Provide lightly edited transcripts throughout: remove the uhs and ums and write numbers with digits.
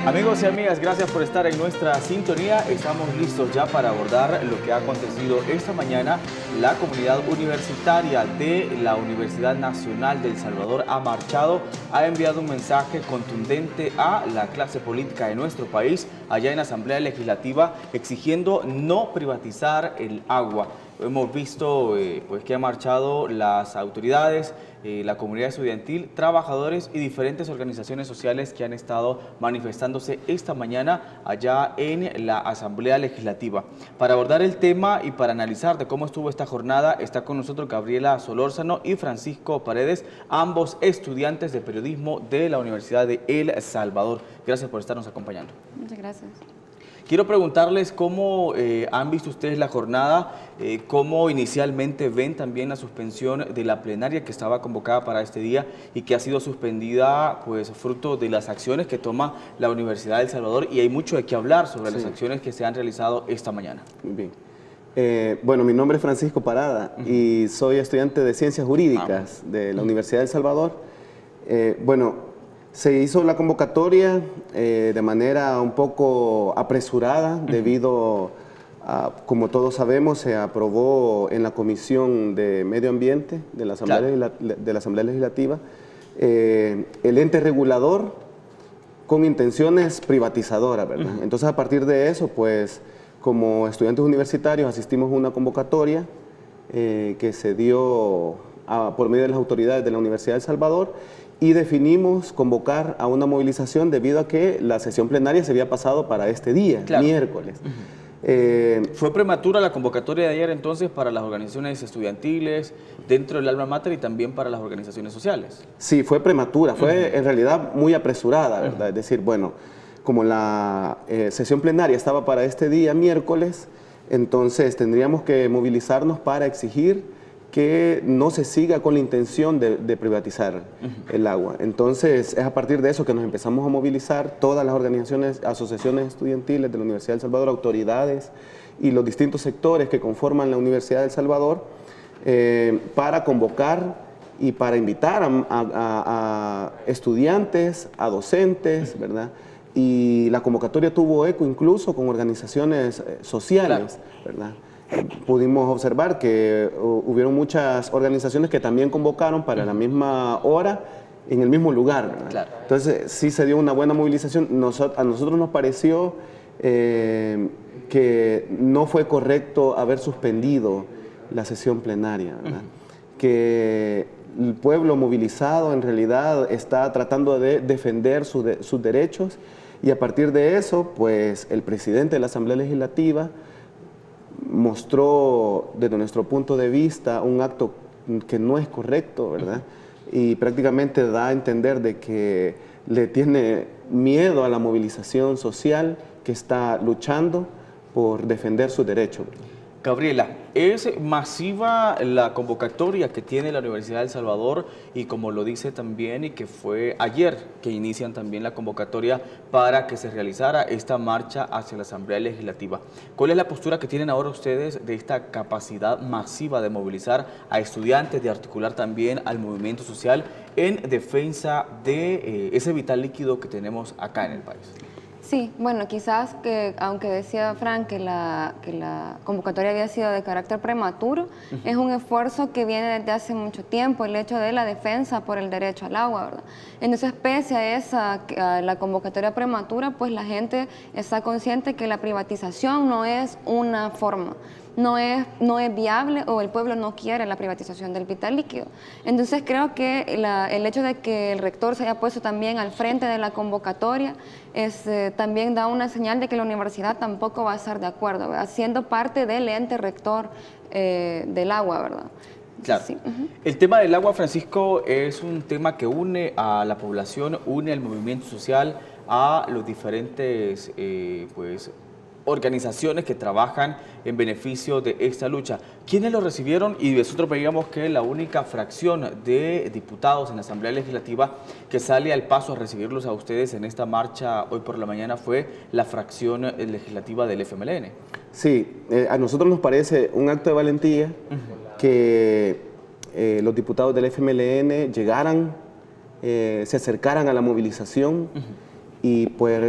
Amigos y amigas, gracias por estar en nuestra sintonía. Estamos listos ya para abordar lo que ha acontecido esta mañana. La comunidad universitaria de la Universidad Nacional de El Salvador ha marchado, ha enviado un mensaje contundente a la clase política de nuestro país, allá en la Asamblea Legislativa, exigiendo no privatizar el agua. Hemos visto pues, que han marchado las autoridades, la comunidad estudiantil, trabajadores y diferentes organizaciones sociales que han estado manifestándose esta mañana allá en la Asamblea Legislativa. Para abordar el tema y para analizar de cómo estuvo esta jornada, está con nosotros Gabriela Solórzano y Francisco Paredes, ambos estudiantes de periodismo de la Universidad de El Salvador. Gracias por estarnos acompañando. Muchas gracias. Quiero preguntarles cómo han visto ustedes la jornada, cómo inicialmente ven también la suspensión de la plenaria que estaba convocada para este día y que ha sido suspendida pues fruto de las acciones que toma la Universidad de El Salvador, y hay mucho de qué hablar sobre las acciones que se han realizado esta mañana. Bien. Bueno, mi nombre es Francisco Parada y soy estudiante de Ciencias Jurídicas de la Universidad de El Salvador. Bueno, se hizo la convocatoria de manera un poco apresurada debido a, como todos sabemos, se aprobó en la Comisión de Medio Ambiente de la Asamblea Legislativa el ente regulador con intenciones privatizadoras, ¿verdad? Entonces, a partir de eso, pues, como estudiantes universitarios asistimos a una convocatoria que se dio por medio de las autoridades de la Universidad de El Salvador, y definimos convocar a una movilización debido a que la sesión plenaria se había pasado para este día, miércoles. ¿Fue prematura la convocatoria de ayer entonces para las organizaciones estudiantiles dentro del alma mater y también para las organizaciones sociales? Sí, fue prematura, fue en realidad muy apresurada, ¿verdad? Es decir, bueno, como la sesión plenaria estaba para este día, miércoles, entonces tendríamos que movilizarnos para exigir que no se siga con la intención de privatizar el agua. Entonces, es a partir de eso que nos empezamos a movilizar todas las organizaciones, asociaciones estudiantiles de la Universidad de El Salvador, autoridades y los distintos sectores que conforman la Universidad de El Salvador para convocar y para invitar a estudiantes, a docentes, ¿verdad? Y la convocatoria tuvo eco incluso con organizaciones sociales, ¿verdad? Pudimos observar que hubieron muchas organizaciones que también convocaron para la misma hora, en el mismo lugar, ¿verdad? Claro. Entonces, sí se dio una buena movilización. A nosotros nos pareció que no fue correcto haber suspendido la sesión plenaria, ¿verdad? Que el pueblo movilizado en realidad está tratando de defender sus derechos, y a partir de eso, pues, el presidente de la Asamblea Legislativa mostró desde nuestro punto de vista un acto que no es correcto, ¿verdad? Y prácticamente da a entender de que le tiene miedo a la movilización social que está luchando por defender sus derechos. Gabriela, es masiva la convocatoria que tiene la Universidad de El Salvador, y como lo dice también, y que fue ayer que inician también la convocatoria para que se realizara esta marcha hacia la Asamblea Legislativa. ¿Cuál es la postura que tienen ahora ustedes de esta capacidad masiva de movilizar a estudiantes, de articular también al movimiento social en defensa de ese vital líquido que tenemos acá en el país? Sí, bueno, quizás que, aunque decía Frank que la convocatoria había sido de carácter prematuro, es un esfuerzo que viene desde hace mucho tiempo, el hecho de la defensa por el derecho al agua, ¿verdad? Entonces, pese a la convocatoria prematura, pues la gente está consciente que la privatización no es una forma. No es viable, o el pueblo no quiere la privatización del vital líquido. Entonces creo que el hecho de que el rector se haya puesto también al frente de la convocatoria también da una señal de que la universidad tampoco va a estar de acuerdo, ¿verdad? Siendo parte del ente rector del agua, ¿verdad? Claro. Sí. El tema del agua, Francisco, es un tema que une a la población, une al movimiento social, a los diferentes organizaciones que trabajan en beneficio de esta lucha. ¿Quiénes lo recibieron? Y nosotros veíamos que la única fracción de diputados en la Asamblea Legislativa que sale al paso a recibirlos a ustedes en esta marcha hoy por la mañana fue la fracción legislativa del FMLN. Sí, a nosotros nos parece un acto de valentía que los diputados del FMLN llegaran, se acercaran a la movilización y pues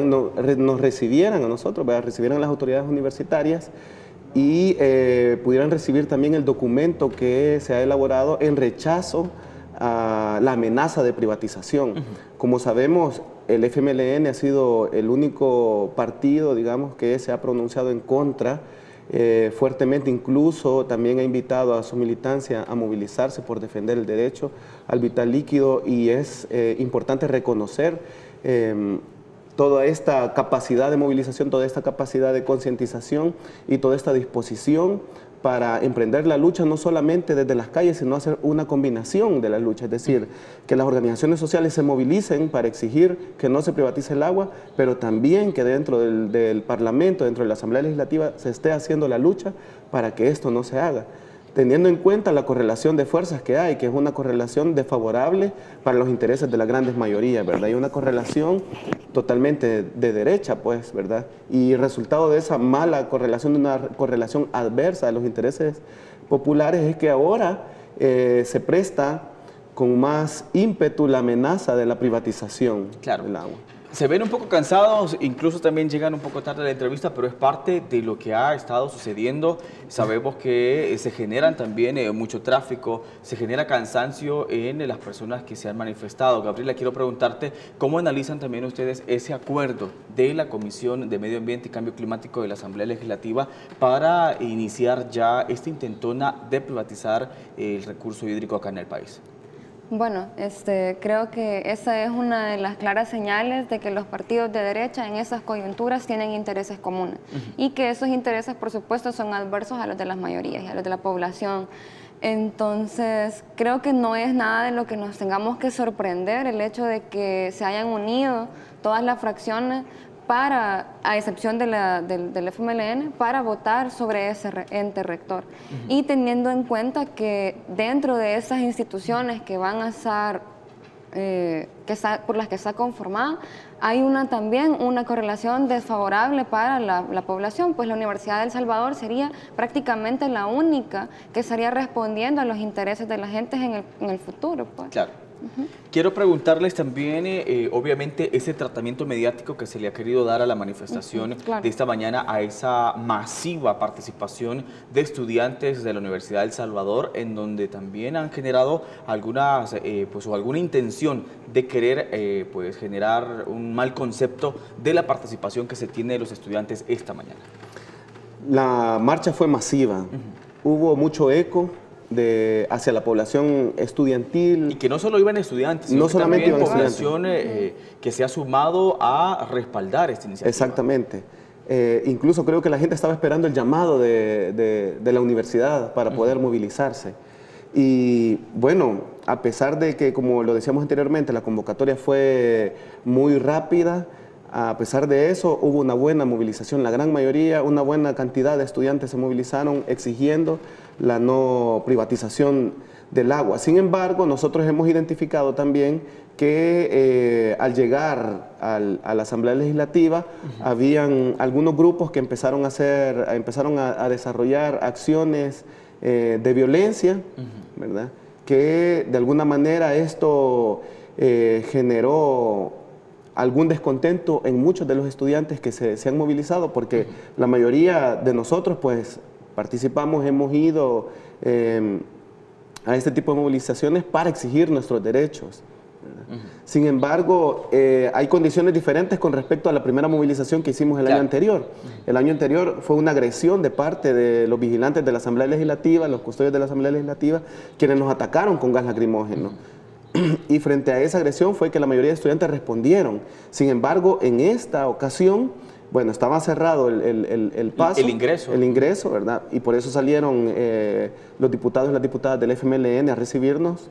nos recibieran a nosotros, ¿verdad? Recibieran a las autoridades universitarias y pudieran recibir también el documento que se ha elaborado en rechazo a la amenaza de privatización. Como sabemos, el FMLN ha sido el único partido, digamos, que se ha pronunciado en contra fuertemente, incluso también ha invitado a su militancia a movilizarse por defender el derecho al vital líquido, y es importante reconocer toda esta capacidad de movilización, toda esta capacidad de concientización y toda esta disposición para emprender la lucha no solamente desde las calles, sino hacer una combinación de la lucha, es decir, que las organizaciones sociales se movilicen para exigir que no se privatice el agua, pero también que dentro del Parlamento, dentro de la Asamblea Legislativa, se esté haciendo la lucha para que esto no se haga, teniendo en cuenta la correlación de fuerzas que hay, que es una correlación desfavorable para los intereses de las grandes mayorías, ¿verdad? Hay una correlación totalmente de derecha, pues, ¿verdad? Y resultado de esa mala correlación, de una correlación adversa de los intereses populares, es que ahora se presta con más ímpetu la amenaza de la privatización del agua. Se ven un poco cansados, incluso también llegan un poco tarde a la entrevista, pero es parte de lo que ha estado sucediendo. Sabemos que se generan también mucho tráfico, se genera cansancio en las personas que se han manifestado. Gabriela, quiero preguntarte, ¿cómo analizan también ustedes ese acuerdo de la Comisión de Medio Ambiente y Cambio Climático de la Asamblea Legislativa para iniciar ya esta intentona de privatizar el recurso hídrico acá en el país? Bueno, creo que esa es una de las claras señales de que los partidos de derecha en esas coyunturas tienen intereses comunes y que esos intereses, por supuesto, son adversos a los de las mayorías y a los de la población. Entonces, creo que no es nada de lo que nos tengamos que sorprender el hecho de que se hayan unido todas las fracciones para, a excepción de del FMLN, para votar sobre ese ente rector. Y teniendo en cuenta que dentro de esas instituciones que van a estar, por las que está conformada, hay también una correlación desfavorable para la población, pues la Universidad de El Salvador sería prácticamente la única que estaría respondiendo a los intereses de la gente en el futuro, pues. Claro. Quiero preguntarles también, obviamente, ese tratamiento mediático que se le ha querido dar a la manifestación de esta mañana, a esa masiva participación de estudiantes de la Universidad de El Salvador, en donde también han generado alguna intención de querer pues, generar un mal concepto de la participación que se tiene de los estudiantes esta mañana. La marcha fue masiva, hubo mucho eco hacia la población estudiantil. Y que no solo iban estudiantes, sino no solamente también iban población que se ha sumado a respaldar esta iniciativa. Exactamente. Incluso creo que la gente estaba esperando el llamado de la universidad para poder movilizarse. Y bueno, a pesar de que, como lo decíamos anteriormente, la convocatoria fue muy rápida, a pesar de eso hubo una buena movilización, la gran mayoría, una buena cantidad de estudiantes se movilizaron exigiendo la no privatización del agua. Sin embargo, nosotros hemos identificado también que al llegar a la Asamblea Legislativa habían algunos grupos que empezaron a desarrollar acciones de violencia, ¿verdad? Que de alguna manera esto generó algún descontento en muchos de los estudiantes que se han movilizado, porque la mayoría de nosotros pues participamos, hemos ido a este tipo de movilizaciones para exigir nuestros derechos. Sin embargo, hay condiciones diferentes con respecto a la primera movilización que hicimos el año anterior. El año anterior fue una agresión de parte de los vigilantes de la Asamblea Legislativa, los custodios de la Asamblea Legislativa, quienes nos atacaron con gas lacrimógeno. Y frente a esa agresión fue que la mayoría de estudiantes respondieron. Sin embargo, en esta ocasión, bueno, estaba cerrado el paso. El ingreso. El ingreso, ¿verdad? Y por eso salieron los diputados y las diputadas del FMLN a recibirnos.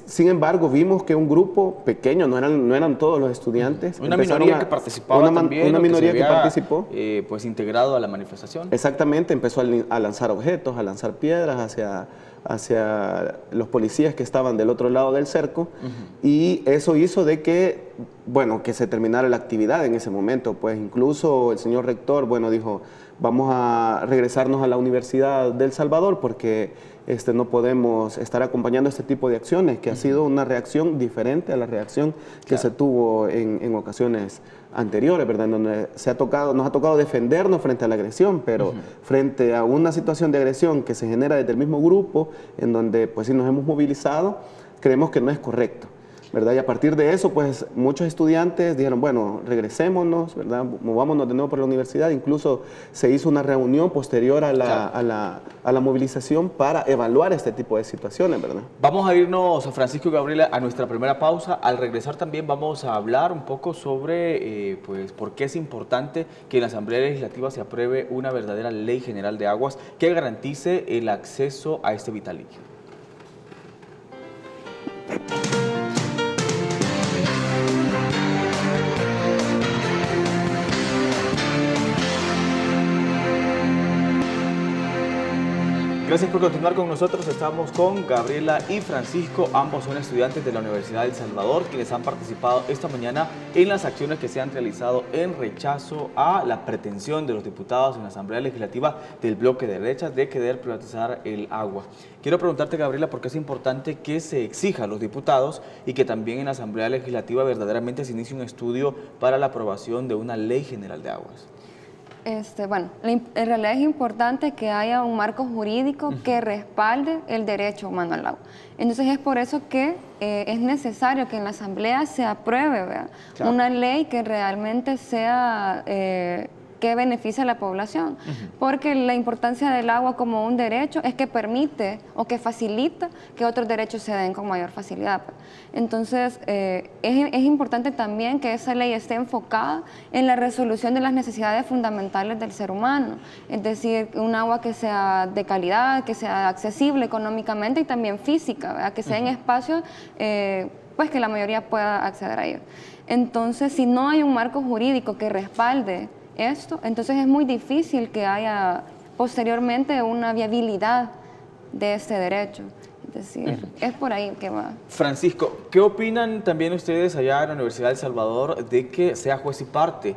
Sin embargo, vimos que un grupo pequeño, no eran todos los estudiantes. Una minoría que participaba también. Una minoría que participó. Pues integrado a la manifestación. Exactamente, empezó a lanzar objetos, a lanzar piedras hacia los policías que estaban del otro lado del cerco, y eso hizo de que, bueno, que se terminara la actividad en ese momento. Pues incluso el señor rector, bueno, dijo, vamos a regresarnos a la Universidad de El Salvador porque no podemos estar acompañando este tipo de acciones, que ha sido una reacción diferente a la reacción que se tuvo en ocasiones anteriores, ¿verdad? En donde nos ha tocado defendernos frente a la agresión, pero frente a una situación de agresión que se genera desde el mismo grupo, en donde pues sí nos hemos movilizado, creemos que no es correcto, ¿verdad? Y a partir de eso, pues muchos estudiantes dijeron, bueno, regresémonos, ¿verdad? Movámonos de nuevo por la universidad. Incluso se hizo una reunión posterior a la movilización para evaluar este tipo de situaciones, ¿verdad? Vamos a irnos, Francisco y Gabriela, a nuestra primera pausa. Al regresar también vamos a hablar un poco sobre pues, por qué es importante que en la Asamblea Legislativa se apruebe una verdadera ley general de aguas que garantice el acceso a este vital líquido. Gracias por continuar con nosotros. Estamos con Gabriela y Francisco. Ambos son estudiantes de la Universidad de El Salvador, quienes han participado esta mañana en las acciones que se han realizado en rechazo a la pretensión de los diputados en la Asamblea Legislativa del bloque de derecha de querer privatizar el agua. Quiero preguntarte, Gabriela, por qué es importante que se exija a los diputados y que también en la Asamblea Legislativa verdaderamente se inicie un estudio para la aprobación de una ley general de aguas. Bueno, en realidad es importante que haya un marco jurídico que respalde el derecho humano al agua. Entonces es por eso que es necesario que en la Asamblea se apruebe, ¿verdad? Claro, una ley que realmente sea que beneficie a la población, porque la importancia del agua como un derecho es que permite o que facilita que otros derechos se den con mayor facilidad. Entonces es importante también que esa ley esté enfocada en la resolución de las necesidades fundamentales del ser humano, es decir, un agua que sea de calidad, que sea accesible económicamente y también física, ¿verdad? Que sea en espacios pues que la mayoría pueda acceder a ellos. Entonces, si no hay un marco jurídico que respalde esto, entonces es muy difícil que haya posteriormente una viabilidad de este derecho. Es decir, es por ahí que va. Francisco, ¿qué opinan también ustedes allá en la Universidad de El Salvador de que sea juez y parte?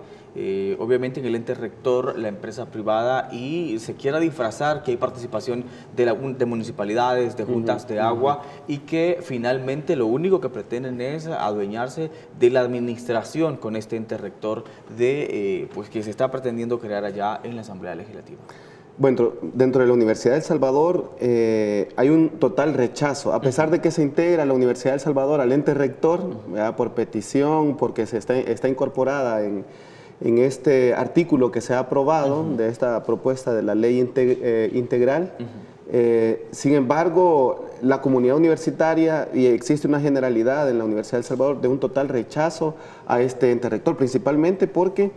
Obviamente en el ente rector, la empresa privada, y se quiera disfrazar que hay participación de municipalidades, de juntas de agua, y que finalmente lo único que pretenden es adueñarse de la administración con este ente rector pues que se está pretendiendo crear allá en la Asamblea Legislativa. Bueno, dentro de la Universidad de El Salvador hay un total rechazo, a pesar de que se integra la Universidad de El Salvador al ente rector, por petición, porque se está incorporada en este artículo que se ha aprobado de esta propuesta de la ley integral. Sin embargo, la comunidad universitaria, y existe una generalidad en la Universidad de El Salvador, de un total rechazo a este ente rector, principalmente porque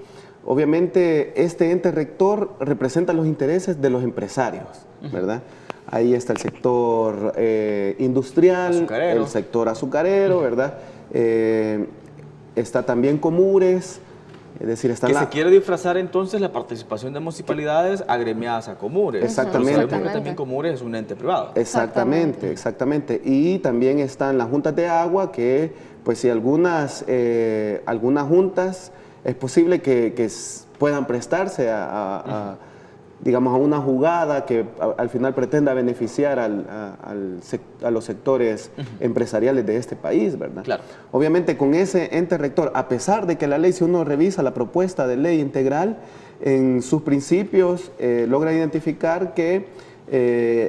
obviamente este ente rector representa los intereses de los empresarios, ¿verdad? Ahí está el sector industrial, azucarero, el sector azucarero, ¿verdad? Está también Comures. Es decir, se quiere disfrazar entonces la participación de municipalidades agremiadas a Comures. Exactamente. Porque también Comures es un ente privado. Exactamente, exactamente. Y también están las juntas de agua que, pues si algunas juntas es posible que puedan prestarse digamos, a una jugada que al final pretenda beneficiar a los sectores empresariales de este país, ¿verdad? Claro. Obviamente con ese ente rector, a pesar de que la ley, si uno revisa la propuesta de ley integral, en sus principios logra identificar que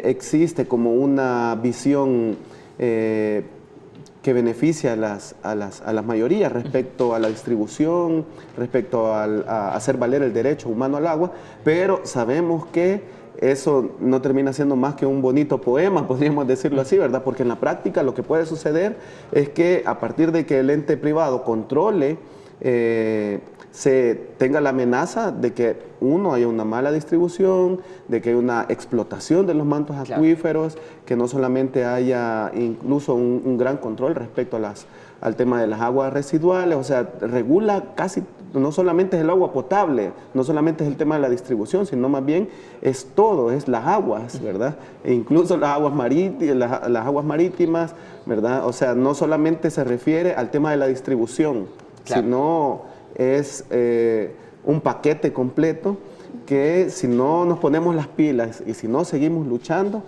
existe como una visión que beneficia a las mayorías respecto a la distribución, respecto a hacer valer el derecho humano al agua, pero sabemos que eso no termina siendo más que un bonito poema, podríamos decirlo así, ¿verdad? Porque en la práctica lo que puede suceder es que a partir de que el ente privado controle, se tenga la amenaza de que haya una mala distribución, de que haya una explotación de los mantos acuíferos, claro, que no solamente haya incluso un gran control respecto al tema de las aguas residuales, o sea, regula casi, no solamente es el agua potable, no solamente es el tema de la distribución, sino más bien es todo, es las aguas, ¿verdad? E incluso las aguas marítimas, ¿verdad? O sea, no solamente se refiere al tema de la distribución, claro, sino es un paquete completo que si no nos ponemos las pilas y si no seguimos luchando,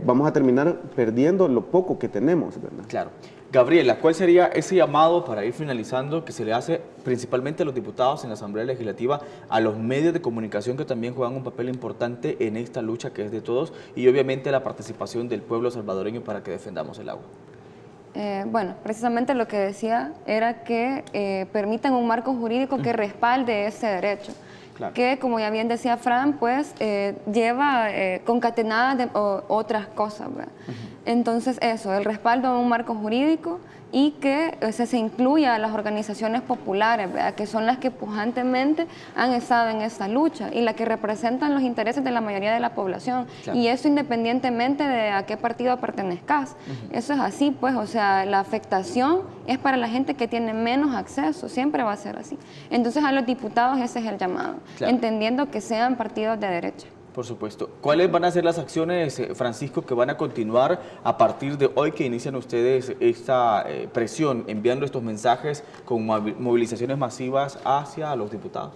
vamos a terminar perdiendo lo poco que tenemos, ¿verdad? Claro. Gabriela, ¿cuál sería ese llamado para ir finalizando que se le hace principalmente a los diputados en la Asamblea Legislativa, a los medios de comunicación que también juegan un papel importante en esta lucha que es de todos y obviamente la participación del pueblo salvadoreño para que defendamos el agua? Bueno, precisamente lo que decía era que permitan un marco jurídico que respalde ese derecho. Claro. Que, como ya bien decía Fran, pues lleva concatenadas de otras cosas, ¿verdad? Entonces eso, el respaldo a un marco jurídico y que se incluya a las organizaciones populares, ¿verdad? Que son las que pujantemente han estado en esta lucha y las que representan los intereses de la mayoría de la población. Claro. Y eso independientemente de a qué partido pertenezcas. Eso es así, pues, o sea, la afectación es para la gente que tiene menos acceso, siempre va a ser así. Entonces a los diputados ese es el llamado, claro, entendiendo que sean partidos de derecha. Por supuesto. ¿Cuáles van a ser las acciones, Francisco, que van a continuar a partir de hoy que inician ustedes esta presión, enviando estos mensajes con movilizaciones masivas hacia los diputados?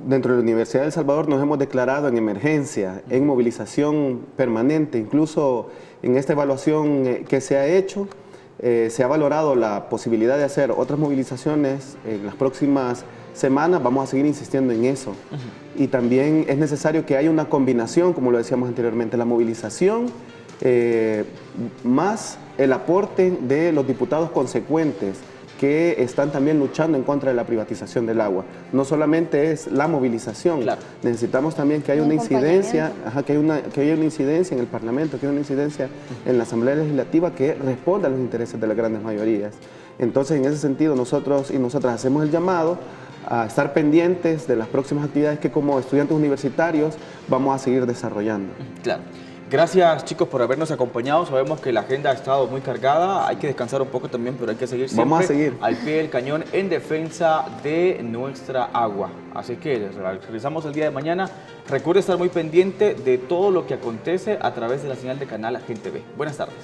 Dentro de la Universidad de El Salvador nos hemos declarado en emergencia, en movilización permanente, incluso en esta evaluación que se ha hecho, se ha valorado la posibilidad de hacer otras movilizaciones en las próximas semanas. Vamos a seguir insistiendo en eso. Y también es necesario que haya una combinación, como lo decíamos anteriormente, la movilización más el aporte de los diputados consecuentes que están también luchando en contra de la privatización del agua. No solamente es la movilización, claro, necesitamos también que haya una incidencia, que haya una incidencia en el Parlamento, que haya una incidencia en la Asamblea Legislativa que responda a los intereses de las grandes mayorías. Entonces, en ese sentido, nosotros y nosotras hacemos el llamado a estar pendientes de las próximas actividades que como estudiantes universitarios vamos a seguir desarrollando. Claro. Gracias, chicos, por habernos acompañado. Sabemos que la agenda ha estado muy cargada, hay que descansar un poco también, pero hay que seguir siempre al pie del cañón en defensa de nuestra agua. Así que regresamos el día de mañana. Recuerde estar muy pendiente de todo lo que acontece a través de la señal de canal Agente B. Buenas tardes.